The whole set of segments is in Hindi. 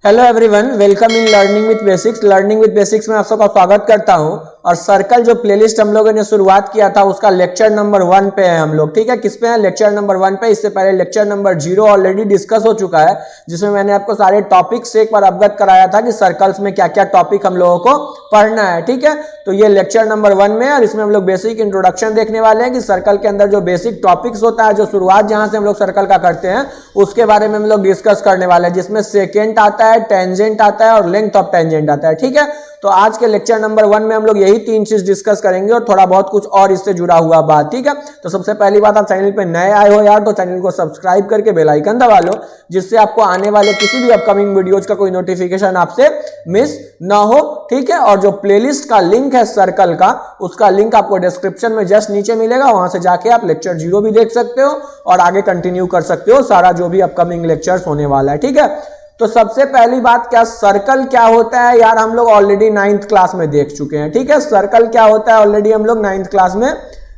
Hello everyone, welcome in learning with basics. Learning with basics में आप सबका स्वागत करता हूं। और सर्कल जो प्लेलिस्ट हम लोगों ने शुरुआत किया था उसका लेक्चर नंबर 1 पे है हम लोग। ठीक है, किस पे है? लेक्चर नंबर 1 पे। इससे पहले लेक्चर नंबर 0 ऑलरेडी डिस्कस हो चुका है, जिसमें मैंने आपको सारे टॉपिक से एक बार अवगत कराया था कि सर्कल्स में क्या क्या टॉपिक हम लोगों को पढ़ना है। ठीक है, तो ये लेक्चर नंबर 1 में है और इसमें हम लोग बेसिक इंट्रोडक्शन देखने वाले हैं कि सर्कल के अंदर जो बेसिक टॉपिक्स होता है, जो शुरुआत जहां से हम लोग सर्कल का करते हैं, उसके बारे में हम लोग डिस्कस करने वाले हैं, जिसमें सेकेंड आता है, टेंजेंट आता है और लेंथ ऑफ टेंजेंट आता है। ठीक है, तो आज के लेक्चर नंबर 1 में हम लोग यही तीन चीज डिस्कस करेंगे और थोड़ा बहुत कुछ और इससे जुड़ा हुआ बात। ठीक है, तो सबसे पहली बात, आप चैनल पे नए आए हो यार तो चैनल को सब्सक्राइब करके बेल आइकन दबा लो, जिससे आपको आने वाले किसी भी अपकमिंग वीडियोज का कोई नोटिफिकेशन आपसे मिस ना हो। ठीक है, और जो प्लेलिस्ट का लिंक है सर्कल का, उसका लिंक आपको डिस्क्रिप्शन में जस्ट नीचे मिलेगा, वहां से जाके आप लेक्चर 0 भी देख सकते हो और आगे कंटिन्यू कर सकते हो सारा जो भी अपकमिंग लेक्चर्स होने वाला है। ठीक है, तो सबसे पहली बात, क्या सर्कल क्या होता है यार, हम लोग ऑलरेडी 9th क्लास में देख चुके हैं। ठीक है, सर्कल क्या होता है ऑलरेडी हम लोग 9th क्लास में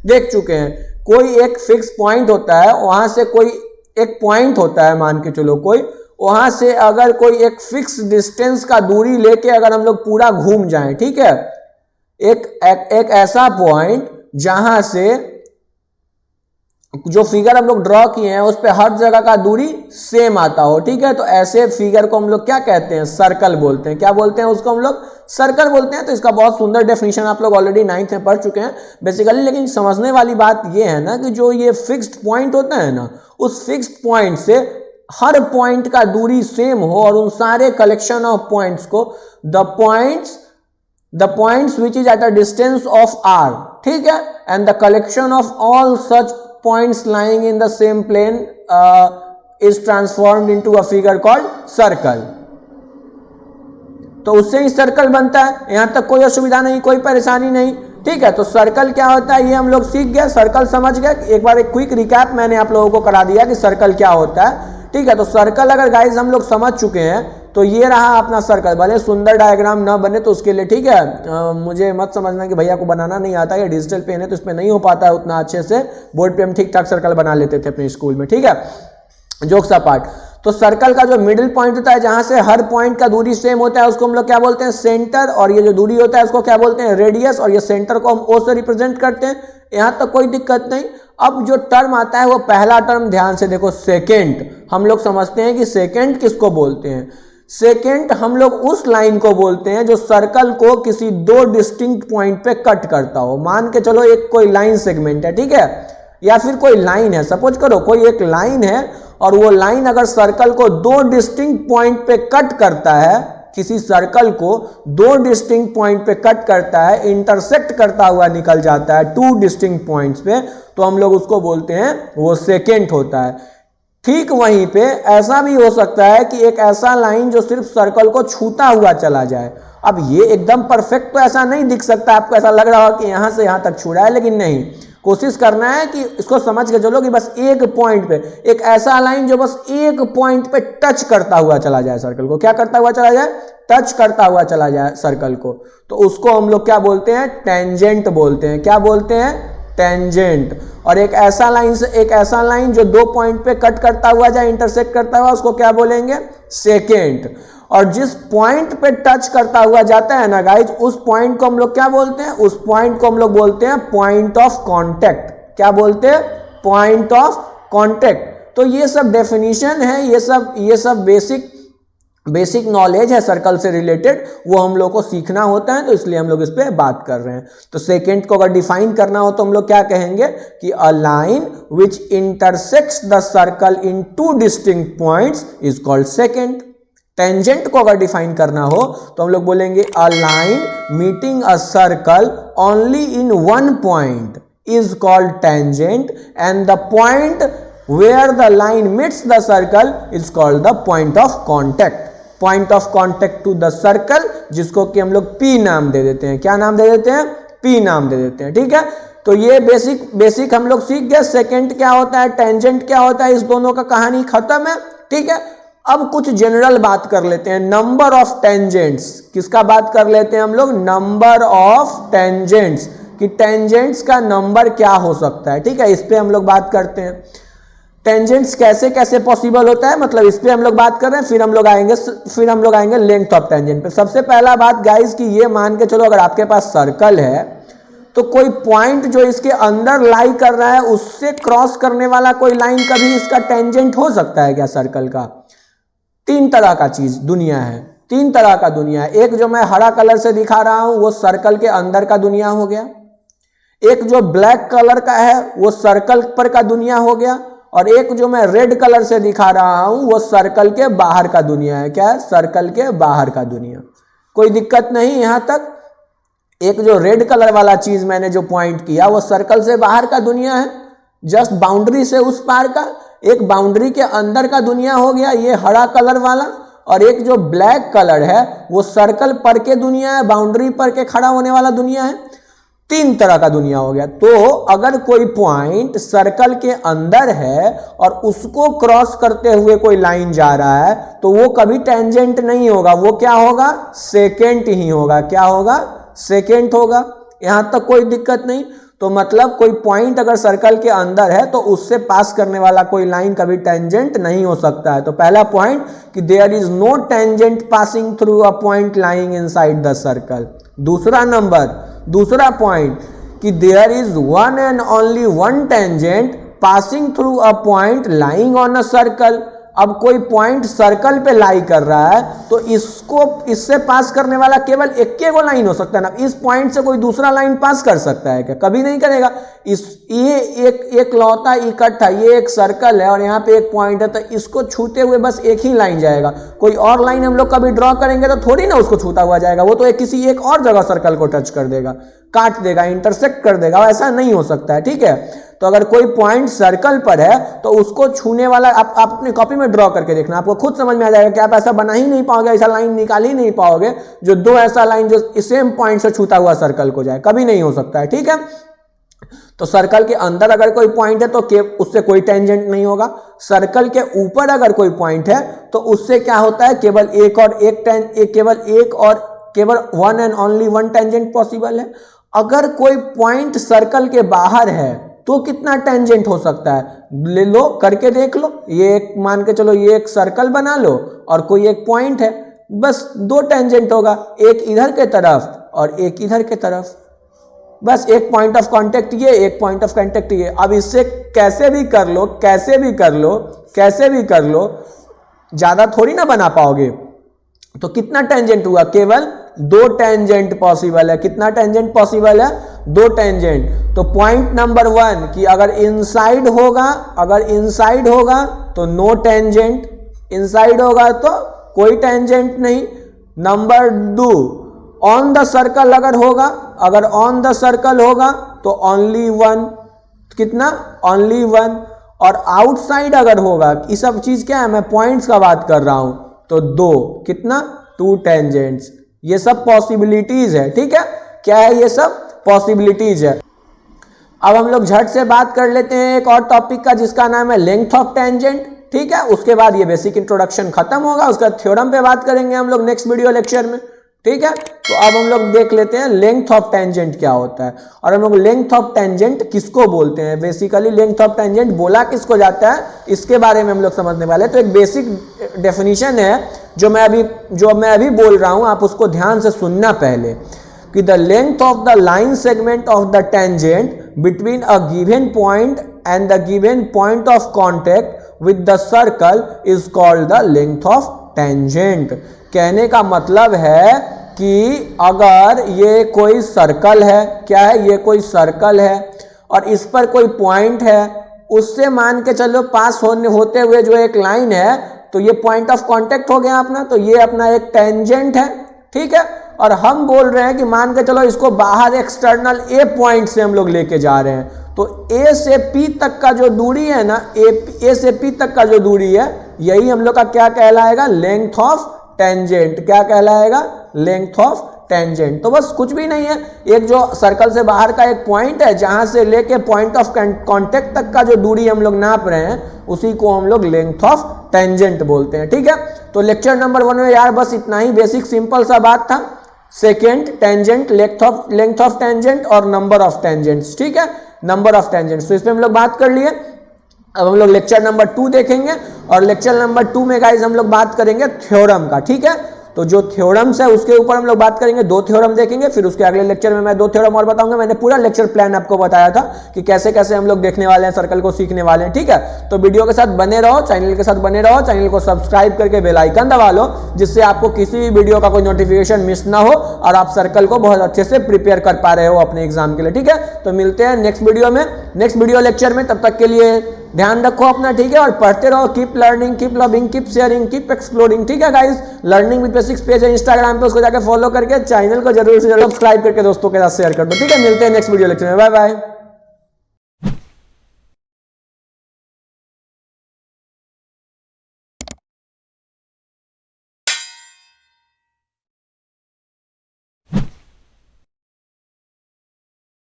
देख चुके हैं। कोई एक फिक्स पॉइंट होता है, वहां से कोई एक पॉइंट होता है, मान के चलो कोई, वहां से अगर कोई एक फिक्स डिस्टेंस का दूरी लेके अगर हम लोग पूरा घूम जाएं, ठीक है, एक ऐसा पॉइंट जहां से जो फिगर हम लोग ड्रॉ किए हैं उस पे हर जगह का दूरी सेम आता हो। ठीक है, तो ऐसे फिगर को हम लोग क्या कहते हैं? सर्कल बोलते हैं। क्या बोलते हैं उसको? हम लोग सर्कल बोलते हैं। तो इसका बहुत सुंदर डेफिनेशन आप लोग ऑलरेडी 9th में पढ़ चुके हैं बेसिकली। लेकिन समझने वाली बात ये है ना कि जो ये फिक्स्ड पॉइंट होता है ना, उस फिक्स्ड पॉइंट से हर पॉइंट का दूरी सेम हो और उन सारे कलेक्शन ऑफ पॉइंट्स को the points which is at a distance of r, ठीक है, and the collection of all such points lying in the same plane is transformed into a figure called circle। तो उससे ही सर्कल बनता है। यहां तक कोई असुविधा नहीं, कोई परेशानी नहीं। ठीक है, तो सर्कल क्या होता है ये हम लोग सीख गए, सर्कल समझ गए। एक बार एक क्विक रिकैप मैंने आप लोगों को करा दिया कि सर्कल क्या होता है। ठीक है, तो सर्कल अगर गाइस हम लोग समझ चुके हैं तो ये रहा अपना सर्कल। भले सुंदर डायग्राम ना बने तो उसके लिए ठीक है, मुझे मत समझना कि भैया को बनाना नहीं आता, ये डिजिटल पेन है तो इसमें नहीं हो पाता है उतना अच्छे से। बोर्ड पे हम ठीक ठाक सर्कल बना लेते थे अपने स्कूल में। ठीक है, जोक्स अपार्ट। तो सर्कल का जो मिडिल पॉइंट होता है, जहां से हर पॉइंट का दूरी सेम होता है, उसको हम लोग क्या बोलते हैं? सेंटर। और ये जो दूरी होता है उसको क्या बोलते हैं? रेडियस। और ये सेंटर को हम ओ से रिप्रेजेंट करते हैं। यहां तक कोई दिक्कत नहीं। अब जो टर्म आता है वो पहला टर्म ध्यान से देखो, सेकेंड। हम लोग समझते हैं कि सेकेंड किसको बोलते हैं? सेकेंड हम लोग उस लाइन को बोलते हैं जो सर्कल को किसी दो डिस्टिंक्ट पॉइंट पे कट करता हो। मान के चलो एक कोई लाइन सेगमेंट है, ठीक है, या फिर कोई लाइन है, सपोज करो कोई एक लाइन है और वो लाइन अगर सर्कल को दो डिस्टिंक्ट पॉइंट पे कट करता है, किसी सर्कल को दो डिस्टिंक्ट पॉइंट पे कट करता है, इंटरसेक्ट करता हुआ निकल जाता है टू डिस्टिंक्ट पॉइंट्स पे, तो हम लोग उसको बोलते हैं वो सेकेंड होता है। ठीक वहीं पे ऐसा भी हो सकता है कि एक ऐसा लाइन जो सिर्फ सर्कल को छूता हुआ चला जाए। अब ये एकदम परफेक्ट तो ऐसा नहीं दिख सकता, आपको ऐसा लग रहा हो कि यहां से यहां तक छू रहा है, लेकिन नहीं, कोशिश करना है कि इसको समझ के चलो कि बस एक पॉइंट पे, एक ऐसा लाइन जो बस एक पॉइंट पे टच करता हुआ चला जाए सर्कल को। क्या करता हुआ चला जाए? टच करता हुआ चला जाए सर्कल को। तो उसको हम लोग क्या बोलते हैं? टेंजेंट बोलते हैं। क्या बोलते हैं? टेंजेंट। और एक ऐसा लाइन जो दो पॉइंट पे कट करता हुआ जाए, इंटरसेक्ट करता हुआ, उसको क्या बोलेंगे? सेकेंड। और जिस पॉइंट पे टच करता हुआ जाता है ना गाइज, उस पॉइंट को हम लोग क्या बोलते हैं? उस पॉइंट को हम लोग बोलते हैं पॉइंट ऑफ कांटेक्ट। क्या बोलते हैं? Point of contact. तो ये सब डेफिनेशन है, ये सब बेसिक नॉलेज है सर्कल से रिलेटेड, वो हम लोग को सीखना होता है, तो इसलिए हम लोग इस पे बात कर रहे हैं। तो सेकेंड को अगर डिफाइन करना हो तो हम लोग क्या कहेंगे कि a line which intersects the circle in two distinct points is called second. Tangent को अगर डिफाइन करना हो तो हम लोग बोलेंगे a line meeting a circle only in one point is called tangent, and the point where the line meets the circle is called the point of contact। Point of contact to the circle, जिसको कि हम लोग P नाम दे देते हैं। क्या नाम दे देते हैं? P नाम दे देते हैं। ठीक है, तो ये बेसिक हम लोग सीख गए। सेकेंड क्या होता है, टेंजेंट क्या होता है, इस दोनों का कहानी खत्म है। ठीक है, अब कुछ जनरल बात कर लेते हैं। नंबर ऑफ टेंजेंट्स, किसका बात कर लेते हैं हम लोग? नंबर ऑफ टेंजेंट्स, कि टेंजेंट्स का नंबर क्या हो सकता है। ठीक है, इस पे हम लोग बात करते हैं। टेंजेंट्स कैसे कैसे पॉसिबल होता है, मतलब इस पे हम लोग बात कर रहे हैं, फिर हम लोग आएंगे लेंथ ऑफ टेंजेंट पे। सबसे पहला बात गाइस कि ये मान के चलो अगर आपके पास सर्कल है तो कोई पॉइंट जो इसके अंदर लाई कर रहा है उससे क्रॉस करने वाला कोई लाइन कभी इसका टेंजेंट हो सकता है क्या सर्कल का? तीन तरह का चीज दुनिया है, तीन तरह का दुनिया है। एक जो मैं हरा कलर से दिखा रहा हूं वो सर्कल के अंदर का दुनिया हो गया, एक जो ब्लैक कलर का है वो सर्कल पर का दुनिया हो गया, और एक जो मैं रेड कलर से दिखा रहा हूं वो सर्कल के बाहर का दुनिया है। क्या है? सर्कल के बाहर का दुनिया। कोई दिक्कत नहीं यहां तक। एक जो रेड कलर वाला चीज मैंने जो पॉइंट किया वो सर्कल से बाहर का दुनिया है, जस्ट बाउंड्री से उस पार का। एक बाउंड्री के अंदर का दुनिया हो गया ये हरा कलर वाला, और एक जो ब्लैक कलर है वो सर्कल पर के दुनिया है, बाउंड्री पर के खड़ा होने वाला दुनिया है। तीन तरह का दुनिया हो गया। तो अगर कोई पॉइंट सर्कल के अंदर है और उसको क्रॉस करते हुए कोई लाइन जा रहा है तो वो कभी टेंजेंट नहीं होगा, वो क्या होगा? सेकेंट ही होगा। क्या होगा? सेकेंट होगा। यहां तक कोई दिक्कत नहीं। तो मतलब कोई पॉइंट अगर सर्कल के अंदर है तो उससे पास करने वाला कोई लाइन कभी टेंजेंट नहीं हो सकता है। तो पहला पॉइंट कि there is no tangent passing through a point lying inside the circle. दूसरा पॉइंट कि there is one and only one tangent passing through a point lying on a circle. अब कोई पॉइंट सर्कल पे लाई कर रहा है तो इससे पास करने वाला केवल एक के वो लाइन हो सकता है ना। इस पॉइंट से कोई दूसरा लाइन पास कर सकता है क्या? कभी नहीं करेगा। ये एक लौता इकट्ठा, ये एक सर्कल है और यहाँ पे एक पॉइंट है, तो इसको छूते हुए बस एक ही लाइन जाएगा। कोई और लाइन हम लोग कभी ड्रॉ करेंगे तो थोड़ी ना उसको छूता हुआ जाएगा, वो तो किसी एक और जगह सर्कल को टच कर देगा, काट देगा, इंटरसेक्ट कर देगा। ऐसा नहीं हो सकता है, ठीक है। तो अगर कोई पॉइंट सर्कल पर है तो उसको छूने वाला आप अपने कॉपी में ड्रॉ करके देखना, आपको खुद समझ में आ जाएगा कि आप ऐसा बना ही नहीं पाओगे, ऐसा लाइन निकाल ही नहीं पाओगे जो दो ऐसा लाइन जो सेम पॉइंट से छूता हुआ सर्कल को जाए, कभी नहीं हो सकता है, ठीक है। तो सर्कल के अंदर अगर कोई पॉइंट है तो उससे कोई टेंजेंट नहीं होगा। सर्कल के ऊपर अगर कोई पॉइंट है तो उससे क्या होता है? केवल one and only one tangent possible है। अगर कोई पॉइंट सर्कल के बाहर है तो कितना टेंजेंट हो सकता है? ले लो, करके देख लो। ये एक मान के चलो, ये एक सर्कल बना लो और कोई एक पॉइंट है, बस दो टेंजेंट होगा, एक इधर के तरफ और एक इधर के तरफ। बस एक पॉइंट ऑफ कांटेक्ट ये, एक पॉइंट ऑफ कांटेक्ट ये। अब इससे कैसे भी कर लो, ज्यादा थोड़ी ना बना पाओगे। तो कितना टेंजेंट हुआ? केवल दो टेंजेंट पॉसिबल है। कितना टेंजेंट पॉसिबल है? दो टेंजेंट। तो पॉइंट नंबर 1 कि अगर इनसाइड होगा तो नो टेंजेंट, इनसाइड होगा तो कोई टेंजेंट नहीं। नंबर 2, ऑन द सर्कल अगर ऑन द सर्कल होगा तो ओनली वन। कितना? Only one. और आउटसाइड अगर होगा, ये सब चीज क्या है, मैं पॉइंट्स का बात कर रहा हूं, तो दो। कितना? 2 टेंजेंट्स। ये सब पॉसिबिलिटीज है, ठीक है। क्या है? ये सब पॉसिबिलिटीज है। अब हम लोग झट से बात कर लेते हैं एक और टॉपिक का जिसका नाम है लेंथ ऑफ टेंजेंट, ठीक है। उसके बाद ये बेसिक इंट्रोडक्शन खत्म होगा, उसका थ्योरम पे बात करेंगे हम लोग नेक्स्ट वीडियो लेक्चर में, ठीक है। तो अब हम लोग देख लेते हैं लेंथ ऑफ टेंजेंट क्या होता है और हम लोग लेंथ ऑफ टेंजेंट किसको बोलते हैं। बेसिकली लेंथ ऑफ टेंजेंट बोला किसको जाता है इसके बारे में हम लोग समझने वाले हैं। तो एक बेसिक डेफिनेशन है जो मैं अभी बोल रहा हूं, आप उसको ध्यान से सुनना पहले, कि the length of the line segment of the tangent between a given point and the given point of contact with the circle is called the length of tangent. कहने का मतलब है कि अगर ये कोई सर्कल है, क्या है? ये कोई सर्कल है और इस पर कोई पॉइंट है, उससे मान के चलो पास होते हुए जो एक लाइन है, तो ये पॉइंट ऑफ कांटेक्ट हो गया अपना, तो ये अपना एक टेंजेंट है, ठीक है। और हम बोल रहे हैं कि मान के चलो इसको बाहर एक्सटर्नल ए पॉइंट से हम लोग लेके जा रहे हैं, तो ए से पी तक का जो दूरी है ना, ए से पी तक का जो दूरी है, यही हम लोग का क्या कहलाएगा? Length of tangent. क्या कहलाएगा? Length of tangent. तो बस कुछ भी नहीं है, एक जो सर्कल से बाहर का एक पॉइंट है जहां से लेके पॉइंट ऑफ कांटेक्ट तक का जो दूरी हम लोग नाप रहे हैं, उसी को हम लोग लेंथ ऑफ टेंजेंट बोलते हैं, ठीक है। तो लेक्चर नंबर 1 में यार बस इतना ही बेसिक सिंपल सा बात था। Second tangent, length of tangent और नंबर ऑफ टेंजेंट्स, ठीक है, नंबर ऑफ टेंजेंट्स। तो इस पे हम लोग बात कर लिए। अब हम लोग लेक्चर नंबर 2 देखेंगे और लेक्चर नंबर 2 में गाइज हम लोग बात करेंगे थ्योरम का, ठीक है। तो जो थ्योरम्स है उसके ऊपर हम लोग बात करेंगे, 2 थ्योरम देखेंगे, फिर उसके अगले लेक्चर में मैं 2 थ्योरम और बताऊंगा। मैंने पूरा लेक्चर प्लान आपको बताया था कि कैसे कैसे हम लोग देखने वाले हैं, सर्कल को सीखने वाले हैं, ठीक है। तो वीडियो के साथ बने रहो, चैनल के साथ बने रहो, चैनल को सब्सक्राइब करके बेल आइकन दबा लो, जिससे आपको किसी भी वीडियो का कोई नोटिफिकेशन मिस ना हो और आप सर्कल को बहुत अच्छे से प्रिपेयर कर पा रहे हो अपने एग्जाम के लिए, ठीक है। तो मिलते हैं नेक्स्ट वीडियो में, नेक्स्ट वीडियो लेक्चर में। तब तक के लिए ध्यान रखो अपना, ठीक है, और पढ़ते रहो। Keep learning, keep loving, keep sharing, keep exploring, ठीक है guys. Learning with basics page है इंस्टाग्राम पे, उसको जाकर फॉलो करके चैनल को जरूर से जरूर सब्सक्राइब करके दोस्तों के साथ शेयर कर दो, ठीक है। मिलते हैं नेक्स्ट वीडियो लेक्चर में, बाय बाय।